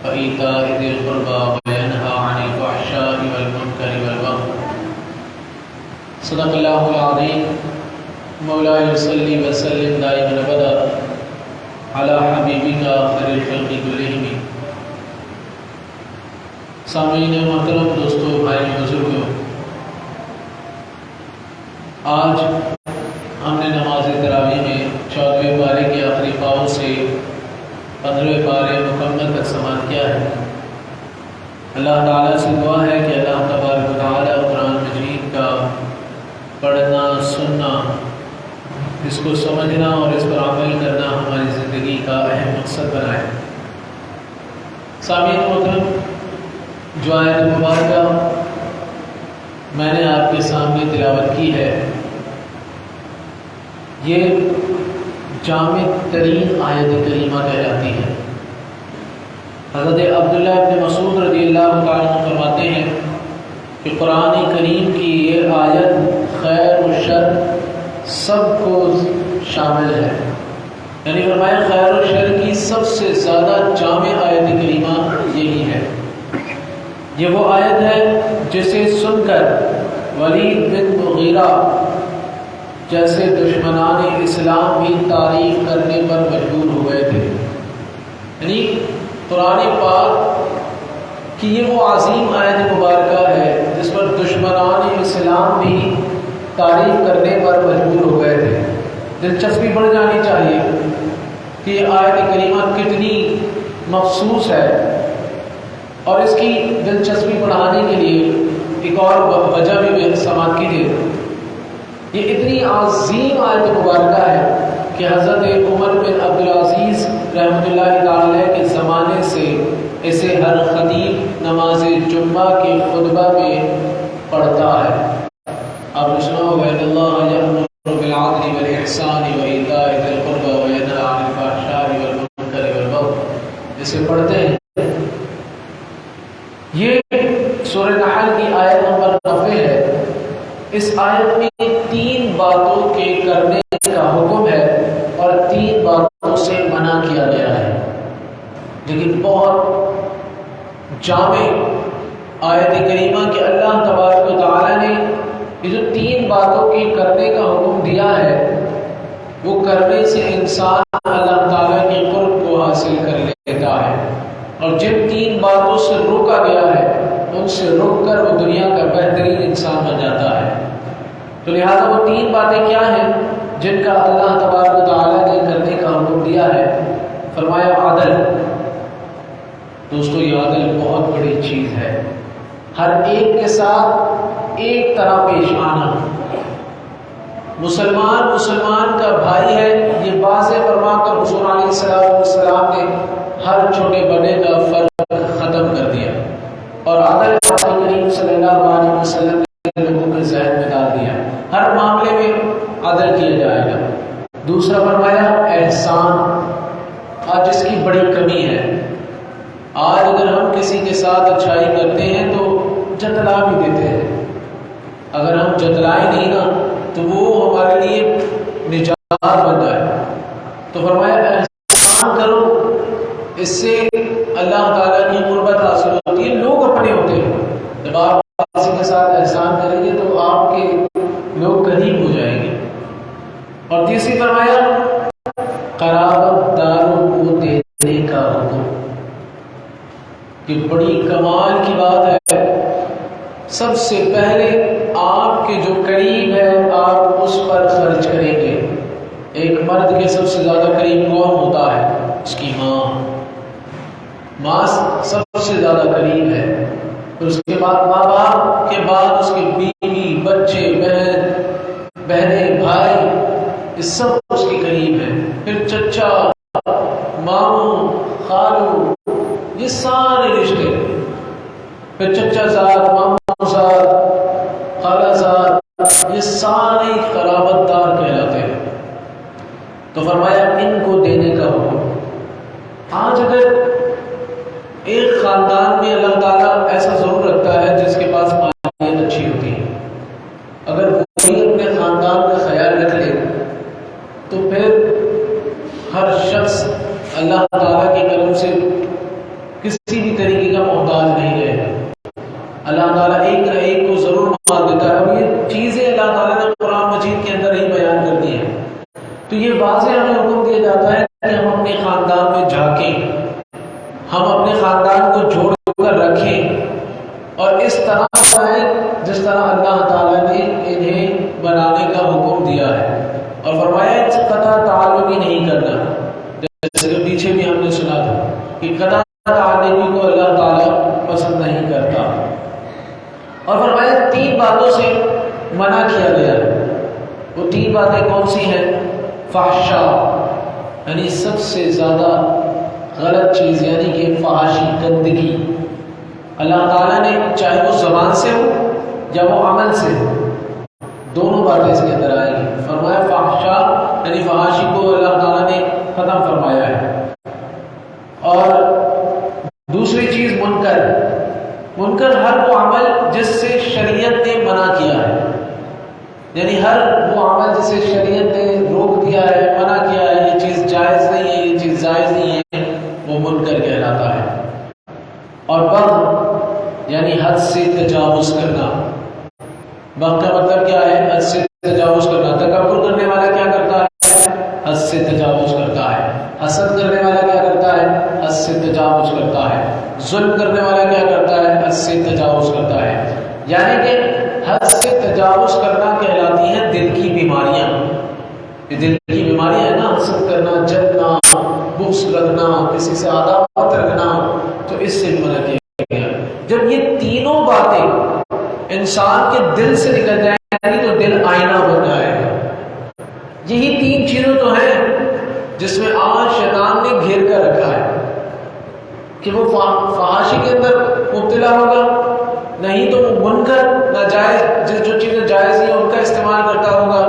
وإيتاء ذي القربى وينهى عن الفحشاء والمنكر والبغي. صدق الله العظيم. مولاي صل وسلم دائما ابدا على حبیبک خیر الخلق کلہم. سامعین محترم، دوستو، بھائی بزرگوں، آج ہم نے نماز تراویح میں 14ویں پارے کے آخری پاؤں سے 15ویں پارے مکمل تک سماعت کیا ہے. اللہ تعالیٰ سے دعا ہے کہ اللہ تبارک و تعالیٰ قرآن مجید کا پڑھنا، سننا، اس کو سمجھنا اور اس پر عمل کرنا ہماری زندگی کا اہم مقصد بنائے. سامعین محترم، جو آیت مبارکہ میں نے آپ کے سامنے تلاوت کی ہے، یہ جامع ترین آیت کریمہ کہلاتی ہے. حضرت عبداللہ ابن مسعود رضی اللہ تعالیٰ عنہ فرماتے ہیں کہ قرآن کریم کی یہ آیت خیر و شر سب کو شامل ہے. یعنی فرمایا خیر و شر کی سب سے زیادہ جامع آیت کریمہ یہی ہے. یہ وہ آیت ہے جسے سن کر ولید بن مغیرہ جیسے دشمنان اسلام بھی تعریف کرنے پر مجبور ہو گئے تھے. یعنی قرآن پاک کی یہ وہ عظیم آیت مبارکہ ہے جس پر دشمنان اسلام بھی تعریف کرنے پر مجبور ہو گئے تھے. دلچسپی بڑھ جانی چاہیے کہ یہ آیت کریمہ کتنی مخصوص ہے، اور اس کی دلچسپی بڑھانے کے لیے ایک اور وجہ بھی سماعت کیجیے. یہ اتنی عظیم آیت مبارکہ ہے کہ حضرت عمر بن عبدالعزیز رحمۃ اللہ تعالی کے زمانے سے اسے ہر خطیب نماز جمعہ کے خطبہ میں پڑھتا ہے. آپ نے سنا ہوگا ان اللہ یأمر بالعدل والاحسان وایتاء ذی القربى وینہی عن الفحشاء والمنکر والبغی. اسے پڑھتے ہیں. یہ سورہ نحل کی آیت نمبر 90 ہے. اس آیت میں 3 باتوں کے کرنے کا حکم ہے اور 3 باتوں سے منع کیا گیا ہے. لیکن بہت جامع آیت کریمہ کہ اللہ تبارک و تعالیٰ نے یہ جو 3 باتوں کے کرنے کا حکم دیا ہے، وہ کرنے سے انسان اللہ تعالیٰ کے قرب کو حاصل کر لیتا ہے، اور جن 3 باتوں سے روکا گیا ہے ان سے رک کر وہ دنیا کا بہترین انسان بن جاتا ہے. تو لہذا وہ 3 باتیں کیا ہیں جن کا اللہ تبارک و تعالیٰ نے کرنے کا حکم دیا ہے؟ فرمایا عدل. دوستو، یہ عدل بہت بڑی چیز ہے. ہر ایک کے ساتھ ایک طرح پیش آنا. مسلمان کا بھائی ہے، یہ واضح فرما کر حضور علیہ السلام نے ہر چھوٹے بڑے کا فرق ختم کر دیا، اور عدل کریم صلی اللہ علیہ وسلم نے لوگوں کے ذہن میں ڈال دیا. ہر معاملے میں عدل کیا جائے گا. دوسرا فرمایا احسان. آج جس کی بڑی کمی ہے، آج اگر ہم کسی کے ساتھ اچھائی کرتے ہیں تو جتلا بھی دیتے ہیں. اگر ہم جتلائیں نہیں نا تو وہ ہمارے لیے نجات بن جائے. تو فرمایا احسان کرو، اس سے اللہ تعالیٰ کی قربت حاصل ہوتی ہے. لوگ اپنے ہوتے ہیں. جب آپ کسی کے ساتھ احسان کریں گے تو آپ کے لوگ قریب ہو جائیں گے. اور تیسری فرمایا قرابت داروں کو دینے کا حکم. یہ بڑی کمال کی بات ہے. سب سے پہلے آپ کے جو قریب ہے آپ اس پر خرچ کریں گے. ایک مرد کے سب سے زیادہ قریب کون ہوتا ہے؟ اس کی ماں سب سے زیادہ قریب ہے. پھر اس کے بعد ماں باپ کے بعد اس کے بیوی، بچے، بہنیں، بھائی، یہ سب اس کے قریب ہیں. پھر چچا، ماموں، خالو، یہ سارے رشتے. پھر چچا زاد، ماموں زاد، خالہ زاد، یہ سارے قرابت دار کہلاتے ہیں. تو فرمایا ان کو دینے کا حکم. آج اگر ایک خاندان میں اللہ تعالیٰ ایسا ضرور رکھتا ہے جس کے پاس مالیت اچھی ہوتی ہے، اگر وہی اپنے خاندان کا خیال رکھ لے تو پھر ہر شخص اللہ تعالیٰ کی طرف سے کسی بھی طریقے کا محتاج نہیں رہے گا۔ اللہ تعالیٰ ایک نہ ایک کو ضرور مال دیتا ہے، اور یہ چیزیں اللہ تعالیٰ نے قرآن مجید کے اندر ہی بیان کر دی ہیں۔ تو یہ واضح ہمیں حکم دیا جاتا ہے کہ ہم اپنے خاندان میں جھانکیں، ہم اپنے خاندان کو جوڑ کر رکھیں، اور اس طرح ہے جس طرح اللہ تعالیٰ نے انہیں بنانے کا حکم دیا ہے، اور فرمایا اس قطع تعلق ہی نہیں کرنا، جیسے کہ پیچھے بھی ہم نے سنا تھا کہ قطع تعلقی کو اللہ تعالیٰ پسند نہیں کرتا۔ اور فرمایا 3 باتوں سے منع کیا گیا ہے۔ وہ 3 باتیں کون سی ہیں؟ فحشا، یعنی سب سے زیادہ غلط چیز، یعنی کہ فحاشی، گندگی۔ اللہ تعالیٰ نے چاہے وہ زبان سے ہو یا وہ عمل سے ہو، دونوں باتیں اس کے اندر آئیں گی۔ فرمایا فحشا یعنی فحاشی کو اللہ تعالیٰ نے ختم فرمایا ہے۔ اور دوسری چیز منکر، منکر ہر وہ عمل جس سے شریعت نے منع کیا ہے، یعنی ہر وہ عمل جسے شریعت نے روک دیا ہے، منع کیا ہے، یہ چیز جائز نہیں ہے، یہ چیز جائز نہیں ہے، وہ منکر کہلاتا ہے۔ اور بغض یعنی حد سے تجاوز کرنا۔ بغض کا مطلب کیا ہے؟ حد سے تجاوز کرنا۔ تکبر کرنے والا کیا کرتا ہے؟ حد سے تجاوز کرتا ہے۔ حسد کرنے والا کیا کرتا ہے؟ حد سے تجاوز کرتا ہے۔ ظلم کرنے والا کیا کرتا ہے؟ حد سے تجاوز کرتا ہے۔ یعنی کہ حد سے تجاوز کرنا کہلاتی ہیں دل کی بیماریاں۔ یہ دل کی بیماریاں ہے نا، حسد کرنا، جلنا، بغض رکھنا، کسی سے عداوت رکھنا، تو اس سے بھی منع کیا گیا۔ جب یہ تینوں باتیں انسان کے دل سے نکل جائیں گی تو دل آئینہ بن جائے گا۔ یہی 3 چیزیں تو ہیں جس میں آج شیطان نے گھیر کر رکھا ہے کہ وہ فحاشی کے اندر مبتلا ہوگا، نہیں تو وہ منکر ناجائز جو چیزیں جائز ہیں ان کا استعمال کرتا ہوگا،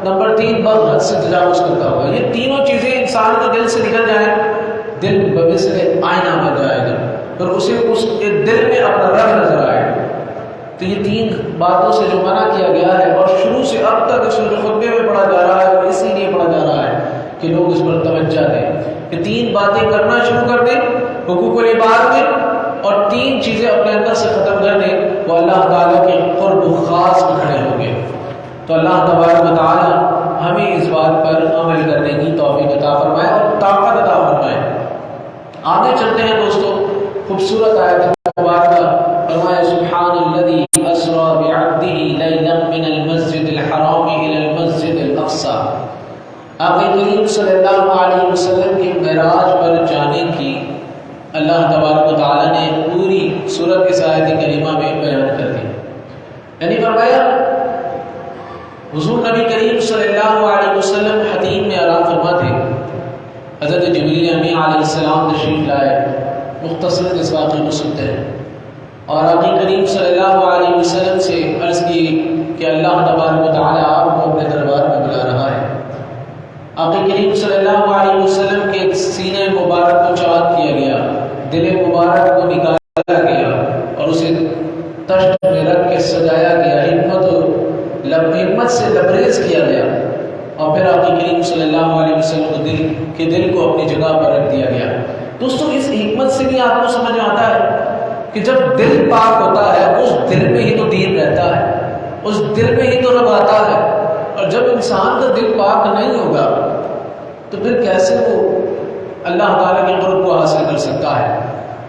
نمبر 3 بغض، حد سے تجاوز کرتا ہوگا۔ یہ تینوں چیزیں انسان کے دل سے نکل جائیں، دل بمثل آئینہ بن جائے گا، پھر اسے اس کے دل میں اپنا رب نظر آئے گا۔ تو یہ 3 باتوں سے جو منع کیا گیا ہے، اور شروع سے اب تک اس خطبے میں پڑھا جا رہا ہے، اور اسی لیے پڑھا جا رہا ہے کہ لوگ اس پر توجہ دیں، کہ 3 باتیں کرنا شروع کر دیں حقوق العباد میں، اور 3 چیزیں اپنے اندر سے ختم کر دیں، وہ اللہ تعالیٰ کے قرب و خاص میں کھڑے ہوں گے۔ تو اللہ تبارک و تعالیٰ ہمیں اس بات پر عمل کرنے کی توفیق عطا فرمائے اور طاقت عطا فرمائے۔ آگے چلتے ہیں دوستو، خوبصورت آیت مبارکہ۔ فرمایا سبحان الذی اسری بعبدہ لیلا من المسجد الحرام الی المسجد الاقصی۔ آقا کریم صلی اللہ علیہ وسلم کے معراج پر جانے کی اللہ تبارک و تعالیٰ نے پوری سورت اس آیت کریمہ میں بیان کر دی۔ یعنی فرمایا حضور نبی کریم صلی اللہ علیہ وسلم حتیم میں آرام فرما تھے، حضرت جبریل امین علیہ السلام تشریف لائے۔ مختصر اس واقعے کو سنتے ہیں، اور آقا کریم صلی اللہ علیہ وسلم سے عرض کی کہ اللہ تبارک و تعالیٰ آپ کو اپنے دربار میں بلا رہا ہے۔ آقا کریم صلی اللہ علیہ وسلم کے سینے مبارک کو چاک کیا گیا، دل مبارک کو نکالا گیا، اور اسے تشت میں رکھ کے سجایا گیا، حکمت سے لبریز کیا گیا، اور پھر آقا کریم صلی اللہ علیہ وسلم کو دل کو اپنی جگہ پر رکھ دیا گیا۔ دوستو اس حکمت سے بھی آپ کو سمجھ میں آتا ہے کہ جب دل پاک ہوتا ہے، اس دل میں ہی تو دین رہتا ہے، اس دل میں ہی تو رب آتا ہے، اور جب انسان کا دل پاک نہیں ہوگا تو پھر کیسے وہ اللہ تعالیٰ کے قرب کو حاصل کر سکتا ہے۔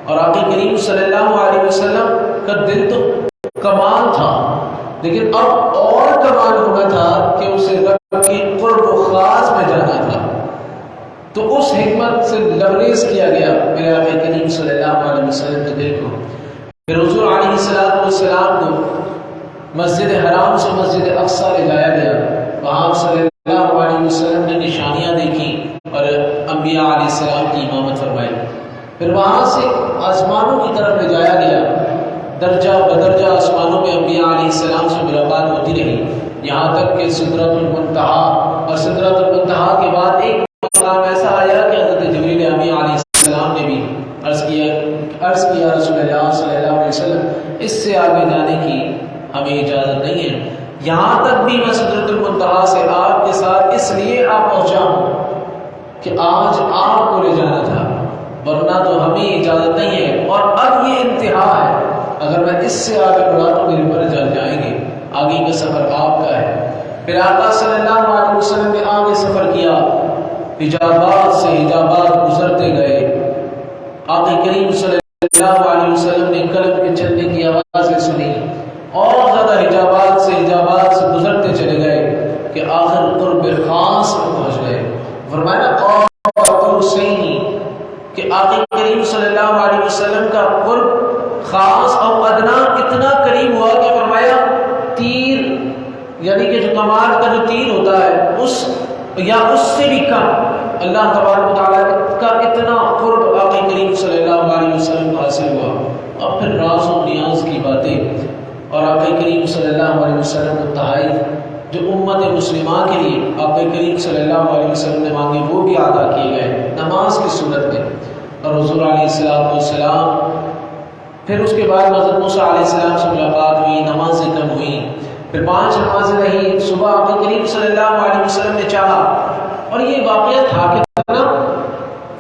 اور آقا کریم صلی اللہ علیہ وسلم کا دل تو کمال تھا، لیکن اب اور کمال ہونا تھا کہ اسے رب کی قرب و خاص میں جانا تھا، تو اس حکمت سے لبریز کیا گیا میرے آقا کریم صلی اللہ علیہ وسلم کے دل کو۔ پھر حضور علیہ السلام کو مسجد حرام سے مسجد اقصی لے جایا گیا، وہاں صلی اللہ علیہ وسلم نے نشانیاں دیکھی اور انبیاء علیہ السلام کی امامت فرمائی۔ پھر وہاں سے آسمانوں کی طرف لے جایا گیا، درجہ بدرجہ آسمانوں میں انبیاء علیہ السلام سے ملاقات ہوتی رہی، یہاں تک کہ سدرۃ المنتہا، اور سدرۃ المنتہا کے بعد ایک مقام ایسا آیا کہ حضرت جبریل امین علیہ السلام نے بھی عرض کیا رسول اللہ صلی اللہ علیہ وسلم اس سے آگے جانے کی ہمیں اجازت نہیں ہے، یہاں تک بھی میں سدرۃ المنتہا سے آپ کے ساتھ اس لیے آپ پہنچا ہوں کہ آج آپ کو لے جانا تھا، ورنہ تو ہمیں اجازت نہیں ہے اگر میں اس سے آگے بڑھا تو میرے پر جل جائیں گے، آگے کا سفر آپ کا ہے۔ پھر آقا صلی اللہ علیہ وسلم نے آگے سفر کیا، حجابات سے حجابات گزرتے گئے، آقا کریم صلی اللہ علیہ وسلم نے قلب کے چلنے کی آوازیں سنی، اور زیادہ حجابات سے گزرتے چلے گئے کہ آخر قرب خاص میں پہنچ گئے۔ فرمایا قاب حسینی کہ آقا کریم صلی اللہ علیہ وسلم کا قرب خاص اور ادنا اتنا قریب ہوا کہ فرمایا تیر، یعنی کہ جو کمان کا جو تیر ہوتا ہے اس سے بھی کم اللہ تبارک و تعالیٰ کا اتنا قرب آقا کریم صلی اللہ علیہ وسلم کو حاصل ہوا۔ اور پھر راز و نیاز کی باتیں اور آقا کریم صلی اللہ علیہ وسلم کو تحائف جو امت مسلمہ کے لیے آقا کریم صلی اللہ علیہ وسلم نے مانگے وہ بھی ادا کیے گئے نماز کی صورت میں۔ اور حضور علیہ السلام پھر اس کے بعد حضرت موسیٰ علیہ السلام سے ملاقات ہوئی، نمازیں کم ہوئی، پھر 5 نمازیں رہی۔ صبح آقا کریم صلی اللہ علیہ وسلم نے چاہا، اور یہ واقعہ تھا کہ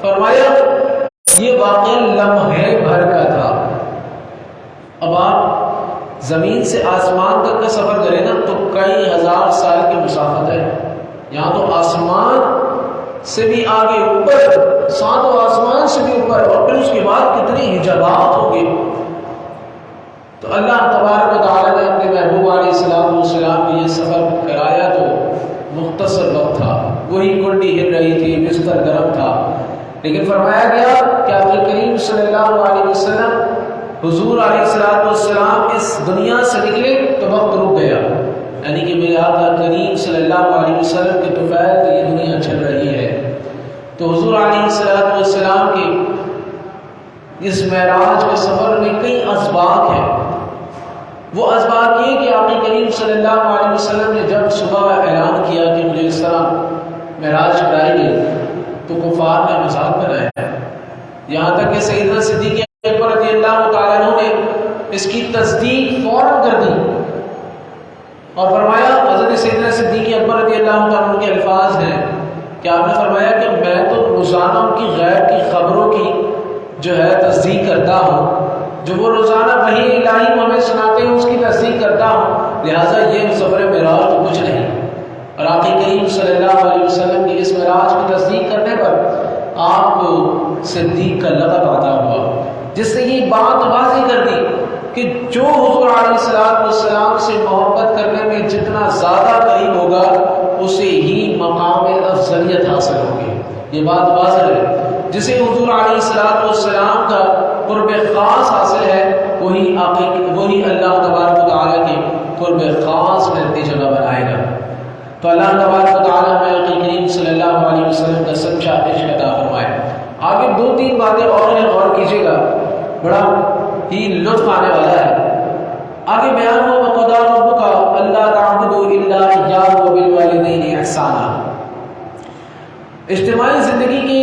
فرمایا یہ واقعہ لمحے بھر کا تھا۔ اب آپ زمین سے آسمان تک کا سفر کریں نا تو کئی ہزار سال کی مسافت ہے، یہاں تو آسمان سے بھی آگے اوپر، 7 آسمان سے بھی اوپر، اور پھر اس کے بعد کتنے حجابات ہوں گے۔ تو اللہ تبارک و تعالیٰ نے اپنے محبوب علیہ السلام کو یہ سفر کرایا تو مختصر وقت تھا، وہی کنڈی ہل رہی تھی، بستر گرم تھا، لیکن فرمایا گیا کہ آقا کریم صلی اللہ علیہ وسلم حضور علیہ السلام اس دنیا سے نکلے تو وقت رک گیا، یعنی کہ میرے آقا کریم صلی اللہ علیہ وسلم کے طفیل سے یہ دنیا چل رہی ہے۔ تو حضور علیہ السلام کے اس معراج کے سفر میں کئی اسباق ہیں۔ وہ اسباق یہ کہ آقا کریم صلی اللہ علیہ وسلم نے جب صبح اعلان کیا کہ مجھے اس طرح معراج کرائی گئی تو کفار نے مذاق بنایا، یہاں تک کہ سیدنا صدیق اکبر رضی اللہ تعالیٰ عنہ نے اس کی تصدیق فوراً کر دی اور فرمایا، حضرت سیدنا صدیق اکبر رضی اللہ تعالیٰ عنہ کے الفاظ ہیں کہ آپ نے فرمایا کہ میں تو روزانہ ان کی غیب کی خبروں کی جو ہے تصدیق کرتا ہوں، جو وہ روزانہ وحی الہی ہمیں سناتے ہیں اس کی تصدیق کرتا ہوں، لہٰذا یہ سفر معراج تو کچھ نہیں۔ اور آقا کریم صلی اللہ علیہ وسلم کی اس معراج کی تصدیق کرنے پر آپ کو صدیق کا لقب عطا ہوا، جس نے یہ بات واضح کر دی کہ جو حضور علیہ السلام سے محبت کرنے میں جتنا زیادہ قریب ہوگا اسے ہی مقام افضلیت حاصل ہوگی۔ یہ بات واضح ہے، جسے حضور علیہ السلام کا قرب خاص حاصل ہے وہی اللہ تبارک و تعالیٰ کے قرب خاص میں اپنی جگہ بنائے گا۔ تو اللہ تبارک و تعالیٰ میں آقا کریم صلی اللہ علیہ وسلم کا سچا عشق عطا فرمائے۔ آگے 2-3 باتیں اور ہیں، غور کیجیے گا، بڑا ہی لطف آنے والا ہے۔ آگے بیان ہو وَقَضَىٰ رَبُّكَ أَلَّا تَعْبُدُوا إِلَّا إِيَّاهُ وَبِالْوَالِدَيْنِ إِحْسَانًا۔ اجتماعی زندگی کے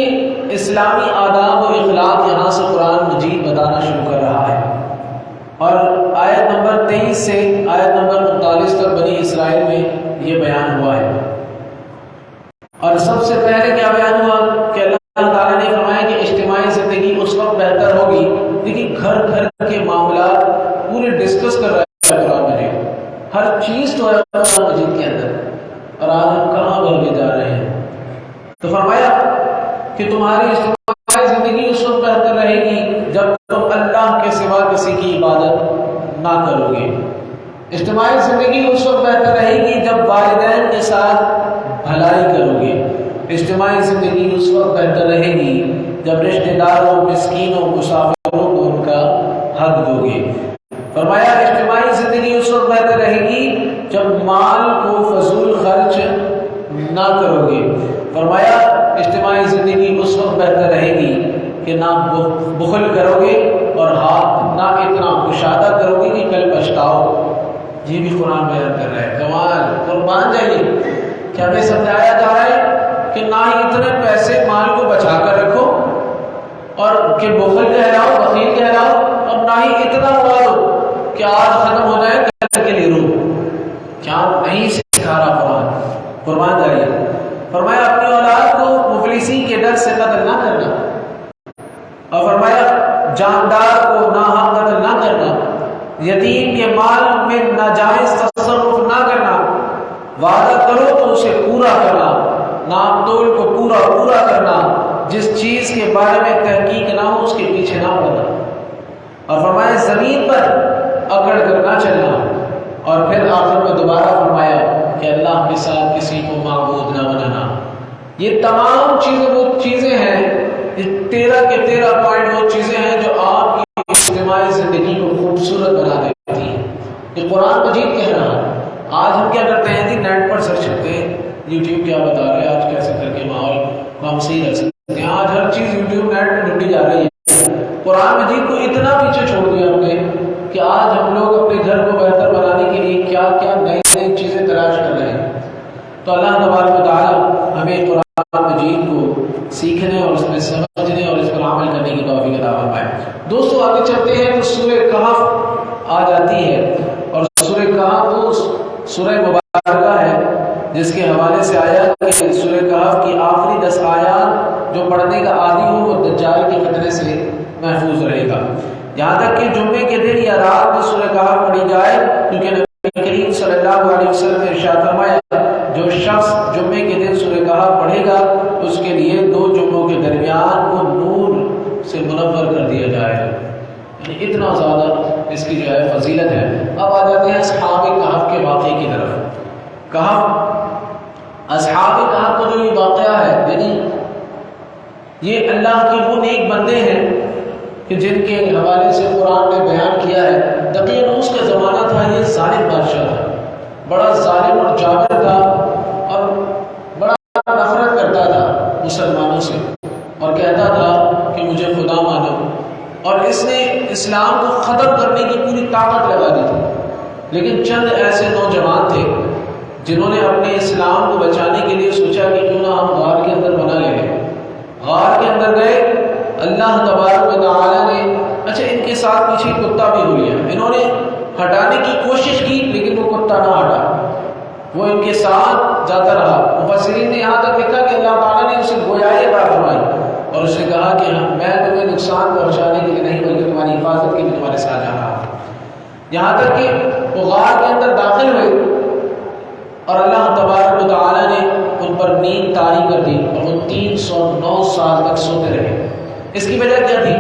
اسلامی آداب و اخلاق یہاں سے قرآن مجید بتانا شروع کر رہا ہے، اور آیت نمبر 23 سے آیت نمبر 39 تک بنی اسرائیل میں یہ بیان ہوا ہے۔ اور سب سے پہلے کیا بیان ہوا کہ اللہ تعالیٰ نے فرمایا کہ اجتماعی زندگی اس وقت بہتر ہوگی، دیکھیے گھر گھر کے معاملات پورے ڈسکس کر رہا ہے قرآن مجید، ہر چیز تو ہے قرآن مجید کے اندر، اور آج ہم کہاں بڑھ کے جا رہے ہیں۔ تو فرمایا کہ تمہاری اجتماعی زندگی اس وقت بہتر رہے گی جب تم اللہ کے سوا کسی کی عبادت نہ کرو گے۔ اجتماعی زندگی اس وقت بہتر رہے گی جب والدین کے ساتھ بھلائی کرو گے۔ اجتماعی زندگی اس وقت بہتر رہے گی جب رشتہ داروں، مسکینوں، مسافروں کو ان کا حق دو گے۔ فرمایا اجتماعی زندگی اس وقت بہتر رہے گی جب مال کو فضول خرچ نہ کرو گے۔ فرمایا اجتماعی زندگی اس وقت بہتر رہے گی کہ نہ بخل کرو گے اور ہاتھ نہ اتنا کشادہ کرو گے کہ کل پچھتاؤ۔ یہ بھی قرآن بیان کر رہا ہے، کمال، قربان جائیے کہ ہمیں سمجھایا جا رہا ہے کہ نہ ہی اتنے پیسے مال کو بچا کر رکھو اور کہ بخل کہلاؤ، بخیل کہلاؤ، اور نہ ہی اتنا اڑا دو کہ آج ختم ہو جائے کل کے لیے رو۔ کیا نہیں سکھا رہا قربان جائیے۔ فرمایا اپنی اولاد کو مفلسی کے ڈر سے قتل نہ کرنا، اور فرمایا جاندار کو ناحق قتل نہ کرنا، یتیم کے مال میں ناجائز تصرف نہ کرنا، وعدہ کرو تو اسے پورا کرنا، نام تول کو پورا کرنا، جس چیز کے بارے میں تحقیق نہ ہو اس کے پیچھے نہ پڑنا، اور فرمایا زمین پر اکڑ کر نہ چلنا، اور پھر آخر میں دوبارہ فرمایا کہ اللہ کے ساتھ کسی کو معبود نہ بنانا۔ یہ تمام چیزیں وہ چیزیں ہیں، یہ 13 کے 13 پوائنٹ وہ چیزیں ہیں جو آپ کی اجتماعی زندگی کو خوبصورت بنا دیتی ہیں۔ یہ قرآن مجید کہہ رہا ہے۔ آج ہم کیا کرتے ہیں جی، نیٹ پر سرچ کرتے ہیں یوٹیوب کیا بتا رہے ہیں، آج کیسے کر کے ماحول کو ہم صحیح رکھ سکتے ہیں۔ آج ہر چیز یوٹیوب نیٹ میں ڈھونڈی جا رہی ہے۔ قرآن مجید کو اتنا پیچھے چھوڑ دیا ہم نے کہ آج ہم لوگ اپنے گھر کو بہتر بنانے کے لیے کیا کیا نئی نئی چیزیں تلاش کر رہے ہیں۔ تو اللہ تبارک و تعالی ہمیں قرآن مجید کو سیکھنے اور اس میں سمجھنے اور اس پر عمل کرنے کی توفیق عطا فرمائے۔ دوستو آگے چلتے ہیں تو سورہ کہف آ جاتی ہے، اور سورہ کہف وہ سورہ مبارکہ ہے جس کے حوالے سے آیا کہ سورہ کہف کی آخری 10 آیات جو پڑھنے کا عادی ہو وہ دجال کے خطرے سے محفوظ رہے گا۔ یہاں تک کہ جمعے کے دن یا رات میں سورہ کہف پڑھی جائے، کیونکہ نبی کریم صلی اللہ علیہ وسلم نے ارشاد فرمایا جو شخص جمعے کے دن سورہ کہف پڑھے گا اس کے لیے 2 جمعوں کے درمیان وہ نور سے منور کر دیا جائے گا۔ یعنی اتنا زیادہ اس کی جو ہے فضیلت ہے۔ اب آ جاتے ہیں اصحاب کہف کے واقعے کی طرف۔ کہف، اصحاب کہف کا جو یہ واقعہ ہے، یعنی یہ اللہ کے وہ نیک بندے ہیں کہ جن کے حوالے سے قرآن نے بیان کیا ہے۔ دقیق اس کا زمانہ تھا، یہ ظالم بادشاہ تھا، بڑا ظالم اور جابر تھا، اور بڑا نفرت کرتا تھا مسلمانوں سے، اور کہتا تھا کہ مجھے خدا مانو، اور اس نے اسلام کو ختم کرنے کی پوری طاقت لگا دی تھی۔ لیکن چند ایسے نوجوان تھے جنہوں نے اپنے اسلام کو بچانے کے لیے سوچا کہ کیوں نہ ہم غار کے اندر بنا لیں۔ غار کے اندر گئے، اللہ تبارک و تعالیٰ نے اچھا ان کے ساتھ پیچھے کتا بھی ہو لیا، انہوں نے ہٹانے کی کوشش کی لیکن وہ کتا نہ ہٹا، وہ ان کے ساتھ جاتا رہا۔ مفسرین نے یہاں تک لکھا کہ اللہ تعالیٰ نے اسے گویائی عطا فرمائی اور اسے کہا کہ میں تمہیں نقصان پہنچانے کے لیے نہیں بلکہ تمہاری حفاظت کے لیے تمہارے ساتھ جا رہا ہوں۔ یہاں تک کہ وہ غار کے اندر داخل ہوئے اور اللہ تبارک و تعالیٰ نے ان پر نیند طاری کر دی اور وہ 309 سال تک سوتے رہے۔ اس کی وجہ کیا تھی؟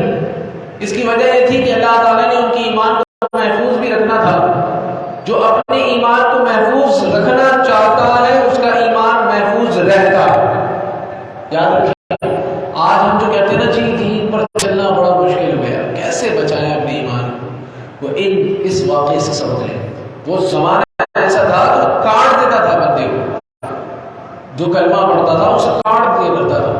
اس کی وجہ یہ تھی کہ اللہ تعالیٰ نے ان کی ایمان کو محفوظ بھی رکھنا تھا۔ جو اپنے ایمان کو محفوظ رکھنا چاہتا ہے اس کا ایمان محفوظ رہتا ہے۔ یاد رکھیے، آج ہم جو کہتے ہیں نا جی دین پر چلنا بڑا مشکل ہو گیا، کیسے بچائیں اپنے ایمان کو، وہ اس واقعے سے سمجھ لیں۔ وہ زمانہ ایسا تھا کہ کاٹ دیتا تھا بندے کو، جو کلمہ پڑھتا تھا اسے کاٹ دیا کرتا تھا،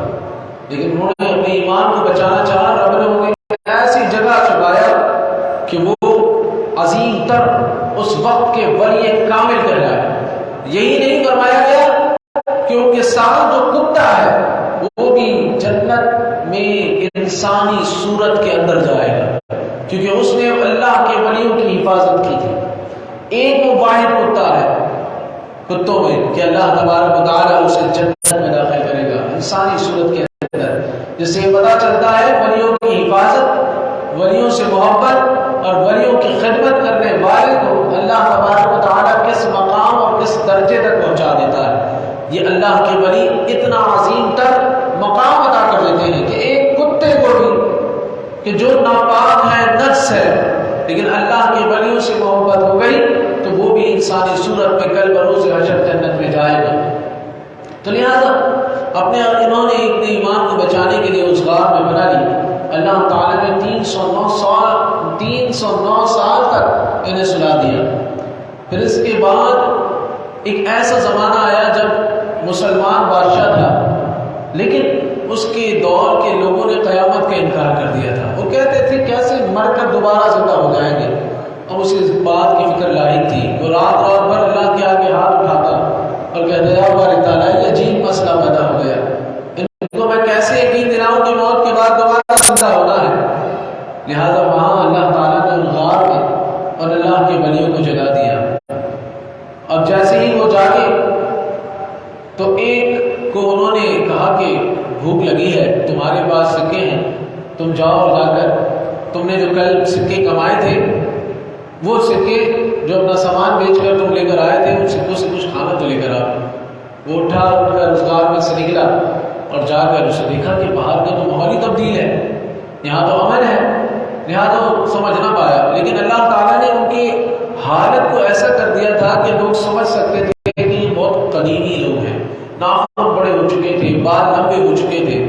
لیکن انہوں نے اپنے ایمان کو بچانا چاہا، رب نے انہیں ایسی جگہ چھپایا کہ وہ عظیم تر اس وقت کے ولی کامل کہلائے۔ یہی نہیں فرمایا گیا کہ ان کے ساتھ جو کتا ہے وہ بھی جنت میں انسانی صورت کے اندر جائے گا، کیونکہ اس نے اللہ کے ولیوں کی حفاظت کی تھی۔ ایک وہ واحد کتا ہے کتوں میں کہ اللہ تبارک و تعالیٰ اسے جنت میں داخل کرے گا انسانی صورت کے اندر، جس سے پتہ چلتا ہے ولیوں کی حفاظت، ولیوں سے محبت اور ولیوں کی خدمت کرنے والے کو اللہ تبارک و تعالیٰ کس مقام اور کس درجے تک پہنچا دیتا ہے۔ یہ اللہ کے ولی اتنا عظیم تر مقام عطا کر دیتے ہیں کہ ایک کتے کو بھی کہ جو ناپاک ہے، نجس ہے، لیکن اللہ کے ولیوں سے محبت ہو گئی تو وہ بھی انسانی صورت میں کل بروز حشر جنت میں جائے گا۔ تو لہٰذا انہوں نے اپنے ایمان کو بچانے کے لیے اس غار میں بنا لی۔ اللہ تعالیٰ نے 309 سال تک انہیں سلا دیا۔ پھر اس کے بعد ایک ایسا زمانہ آیا جب مسلمان بادشاہ تھا، لیکن اس کے دور کے لوگوں نے قیامت کا انکار کر دیا تھا۔ وہ کہتے تھے کیسے مر کر دوبارہ زندہ ہو جائیں گے، اور اس بات کی فکر لاحق تھی۔ وہ رات رات بھر اللہ کے آگے ہاتھ اٹھاتا اور کہتے یا باری تعالیٰ یہ عجیب مسئلہ پیدا ہو گیا، ان کو میں کیسے یقین دلاؤں کہ موت کے بعد دوبارہ زندہ ہونا ہے۔ لہذا وہاں اللہ تعالیٰ نے ان غار میں اور اللہ کے ولیوں کو جگا دیا۔ اب جیسے ہی وہ جاگے تو ایک کو انہوں نے کہا کہ بھوک لگی ہے، تمہارے پاس سکے ہیں، تم جاؤ اور جا کر تم نے جو کل سکے کمائے تھے وہ سکے جو اپنا سامان بیچ کر تم لے کر آئے تھے ان سکوں سے کچھ کھانا تو لے کر آؤ۔ وہ اٹھا اٹھ کر اس غار میں سے نکلا اور جا کر اسے دیکھا کہ باہر کا تو ماحول ہی تبدیل ہے، یہاں تو امن ہے، لہٰذا وہ سمجھ نہ پایا، لیکن اللہ تعالیٰ نے ان کی حالت کو ایسا کر دیا تھا کہ لوگ سمجھ سکتے تھے کہ یہ بہت قدیمی لوگ ہیں، ناخن بڑے ہو چکے تھے، بال لمبے ہو چکے تھے۔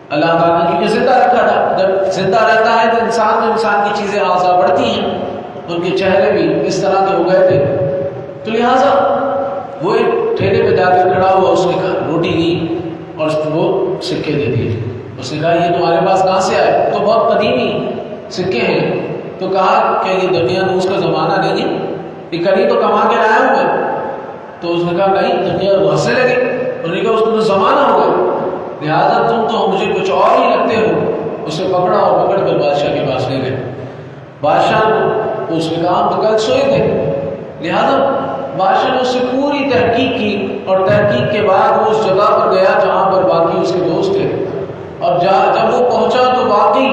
اللہ تعالیٰ نے کیونکہ زندہ رکھا تھا، جب زندہ رہتا ہے تو انسان کی چیزیں اعضاء بڑھتی ہیں، ان کے چہرے بھی اس طرح کے ہو گئے تھے، تو لہٰذا وہ ایک ٹھیلے پہ جا کر کھڑا ہوا، اس نے کہا روٹی لی اور اس کو وہ سکے دے دیے۔ اس نے کہا یہ تمہارے پاس کہاں سے آئے؟ تو بہت قدیمی سکے ہیں۔ تو کہا کہ یہ دنیا نوز کا زمانہ نہیں ہے، یہ کل ہی تو کما کے لایا ہوں میں۔ تو اس نے کہا نہیں، دنیا ہنسنے لگے، انہوں نے کہا اس کو تو زمانہ ہو گیا، لہٰذا تم تو مجھے کچھ اور ہی لگتے ہو۔ اسے پکڑا اور پکڑ کر بادشاہ کے پاس لے گئے۔ بادشاہ کو اس نے کہا ہم تو کل سوئے تھے، لہٰذا بادشاہ نے اس سے پوری تحقیق کی، اور تحقیق کے بعد وہ اس جگہ پر گیا جہاں پر باقی اس کے دوست تھے، اور جب وہ پہنچا تو واقعی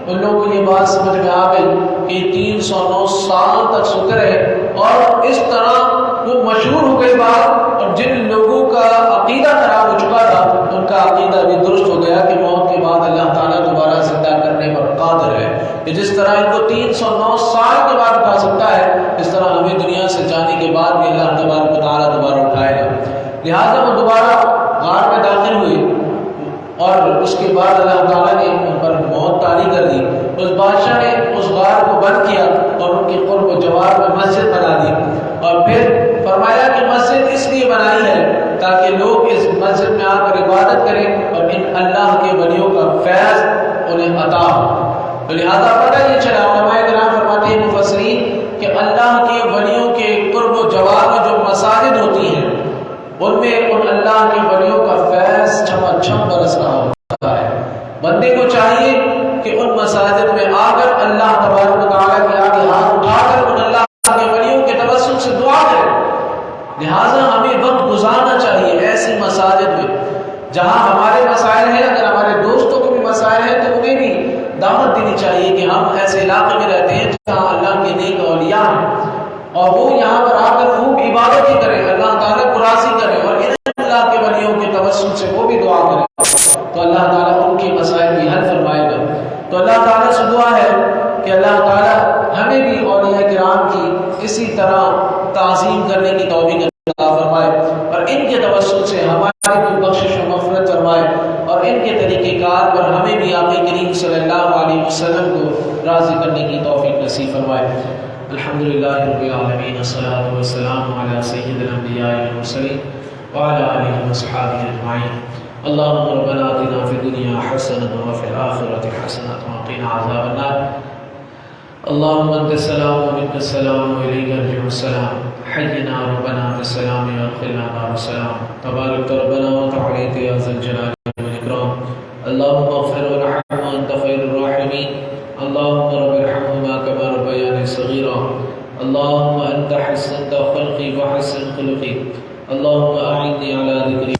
ان لوگوں کو یہ بات سمجھ میں آ گئی کہ 309 سال تک سوتے رہے، اور اس طرح وہ مشہور ہو گئی بات، اور جن لوگوں کا عقیدہ خراب ہو چکا تھا ان کا عقیدہ بھی درست ہو گیا کہ موت کے بعد اللہ تعالیٰ دوبارہ زندہ کرنے پر قادر ہے، کہ جس طرح ان کو 309 سال کے بعد اٹھا سکتا ہے، اس طرح ہمیں دنیا سے جانے کے بعد بھی اللہ تبارک و تعالیٰ دوبارہ اٹھائے گا۔ لہٰذا وہ دوبارہ غار میں داخل ہوئے، اور اس کے بعد اللہ تعالیٰ نے ان پر موت طاری کر دی۔ اس بادشاہ نے اس غار کو بند کیا اور ان کے قرب و جوار میں مسجد بنا دی، اور پھر فرمایا کہ مسجد اس لیے بنائی ہے تاکہ لوگ اس مسجد میں آ کر عبادت کریں اور ان اللہ کے ولیوں کا فیض انہیں عطا ہو۔ تو لہٰذا پتہ یہ چلا، علماء کرام فرماتے ہیں مفسرین کہ اللہ کے ولیوں کے قرب و جوار میں جو مساجد ہوتی ہیں ان میں ان اللہ کے ولیوں کا فیض چھما چھم برس رہا ہوتا ہے۔ بندے کو چاہیے کہ ان مساجد میں آ کر اللہ تبارک و تعالیٰ کے آگے ہاتھ اٹھا کر ان اللہ کے ولیوں کے توسل سے دعا کرے۔ لہٰذا ہمیں وقت گزارنا چاہیے ایسی مساجد میں جہاں ہمارے مسائل ہیں، اگر ہمارے دوستوں کو بھی مسائل ہیں تو انہیں بھی دعوت دینی چاہیے کہ ہم ایسے علاقے میں رہتے ہیں جہاں اللہ کے نیک اولیاء ہیں، اور وہ یہاں پر آ کر خوب عبادت ہی کریں، اللہ تعالیٰ کو راضی کریں، اور ان اللہ کے ولیوں کے توسل سے وہ بھی دعا کریں تو اللہ تعالیٰ ان کے مسائل بھی حل فرمائے گا۔ تو اللہ تعالیٰ سے دعا ہے کہ اللہ تعالیٰ ہمیں بھی اولیاء کرام کی اسی طرح تعظیم کرنے کی توفیق عطا فرمائے، اور ان کے توسل سے ہماری بھی بخشش و مغفرت فرمائے، اور ان کے طریقہ کار پر ہمیں بھی آقا کریم صلی اللہ علیہ وسلم کو راضی کرنے کی توفیق نصیب فرمائے۔ الحمدللہ رب العالمین، الصلاۃ والسلام علی سید الانبیاء والمرسلین وعلی آلہ وصحبہ اجمعین۔ اللهم ربنا آتنا في الدنيا حسنة وفي الآخرة حسنة وقنا عذاب النار۔ اللهم أنت السلام ومنك السلام وإليك يرجع السلام، حينا ربنا في السلام وادخلنا دار السلام، تبارك ربنا وتعاليت يا ذا الجلال والإكرام۔ اللهم اغفر وارحم وأنت خير الراحمين، اللهم رب ارحمهما كما ربياني صغيرا، اللهم أنت حسنت خلقي فحسن خلقي، اللهم أعني على ذكرك